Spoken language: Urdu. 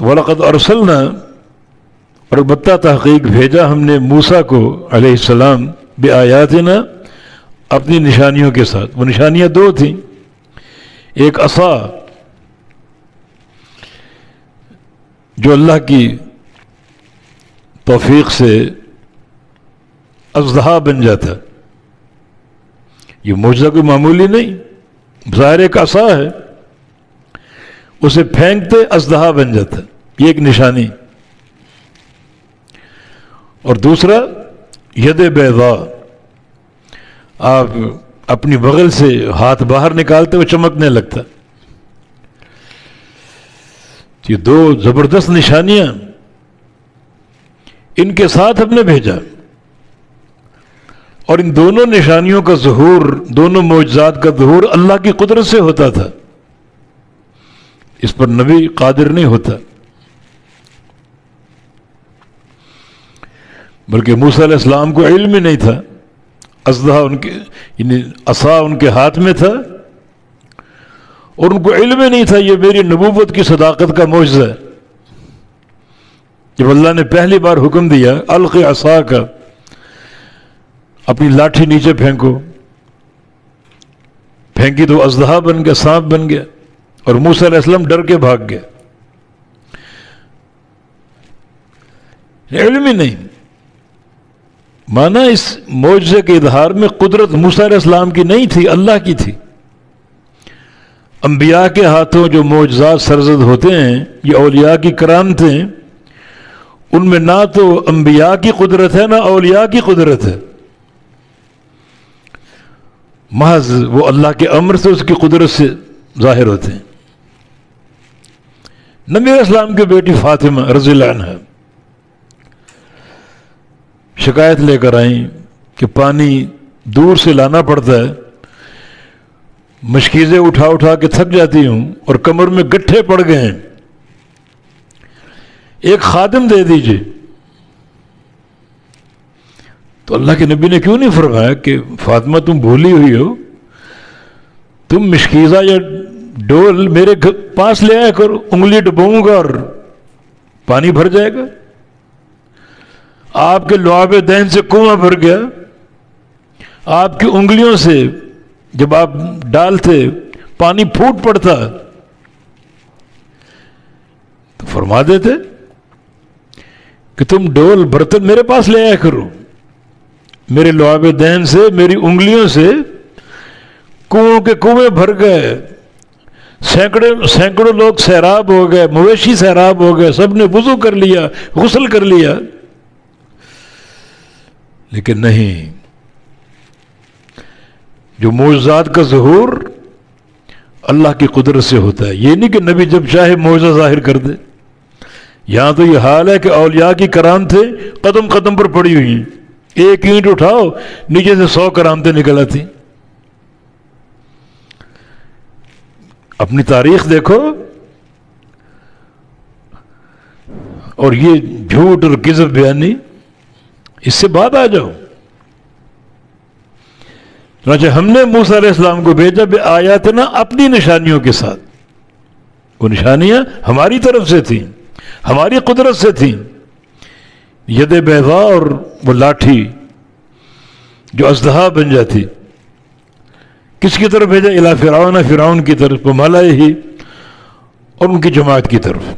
وَلَقَدْ أَرْسَلْنَا، اور البتہ تحقیق بھیجا ہم نے موسیٰ کو علیہ السلام بِآیاتنا، اپنی نشانیوں کے ساتھ. وہ نشانیاں دو تھیں، ایک عصا جو اللہ کی توفیق سے اژدہا بن جاتا. یہ معجزہ کوئی معمولی نہیں، ظاہر ایک عصا ہے، اسے پھینکتے اژدہا بن جاتا، یہ ایک نشانی. اور دوسرا ید بیضاء، آپ اپنی بغل سے ہاتھ باہر نکالتے وہ چمکنے لگتا. یہ دو زبردست نشانیاں، ان کے ساتھ ہم نے بھیجا. اور ان دونوں نشانیوں کا ظہور، دونوں معجزات کا ظہور اللہ کی قدرت سے ہوتا تھا، اس پر نبی قادر نہیں ہوتا. بلکہ موسیٰ علیہ السلام کو علم ہی نہیں تھا. اژدہا ان کے یعنی عصا ان کے ہاتھ میں تھا اور ان کو علم ہی نہیں تھا یہ میری نبوت کی صداقت کا معجزہ ہے. جب اللہ نے پہلی بار حکم دیا الق عصا کا، اپنی لاٹھی نیچے پھینکو، پھینکی تو اژدہا بن گیا، سانپ بن گیا، اور موسیٰ علیہ السلام ڈر کے بھاگ گیا. علم ہی نہیں. مانا اس معجزے کے اظہار میں قدرت موسیٰ علیہ السلام کی نہیں تھی، اللہ کی تھی. انبیاء کے ہاتھوں جو معجزات سرزد ہوتے ہیں یہ اولیاء کی کرامتیں، ان میں نہ تو انبیاء کی قدرت ہے نہ اولیاء کی قدرت ہے، محض وہ اللہ کے امر سے اس کی قدرت سے ظاہر ہوتے ہیں. نبی علیہ السلام کی بیٹی فاطمہ رضی اللہ عنہا شکایت لے کر آئیں کہ پانی دور سے لانا پڑتا ہے، مشکیزیں اٹھا اٹھا کے تھک جاتی ہوں اور کمر میں گٹھے پڑ گئے ہیں، ایک خادم دے دیجئے. تو اللہ کے نبی نے کیوں نہیں فرمایا کہ فاطمہ تم بھولی ہوئی ہو، تم مشکیزہ یا ڈول میرے پاس لے آیا کرو، انگلی ڈبوؤں گا اور پانی بھر جائے گا. آپ کے لعاب دہن سے کنواں بھر گیا، آپ کی انگلیوں سے جب آپ ڈالتے پانی پھوٹ پڑتا، تو فرما دیتے کہ تم ڈول برتن میرے پاس لے آیا کرو، میرے لعاب دہن سے میری انگلیوں سے کنووں کے کنویں بھر گئے، سینکڑوں لوگ سیراب ہو گئے، مویشی سیراب ہو گئے، سب نے وضو کر لیا، غسل کر لیا. لیکن نہیں، جو معجزات کا ظہور اللہ کی قدرت سے ہوتا ہے. یہ نہیں کہ نبی جب چاہے معجزہ ظاہر کر دے. یہاں تو یہ حال ہے کہ اولیاء کی کرامتیں قدم قدم پر پڑی ہوئی ہیں، ایک اینٹ اٹھاؤ نیچے سے 100 کرامتیں نکل آتی. اپنی تاریخ دیکھو اور یہ جھوٹ اور کذب بیانی، اس سے بعد آ جاؤ. چنانچہ ہم نے موسیٰ علیہ السلام کو بھیجا بآیاتنا، اپنی نشانیوں کے ساتھ. وہ نشانیاں ہماری طرف سے تھیں، ہماری قدرت سے تھیں. ید بیضاء، اور وہ لاٹھی جو اژدہا بن جاتی. کس کی طرف بھیجا؟ الی فرعون، فرعون کی طرف، وہ ملائہ اور ان کی جماعت کی طرف.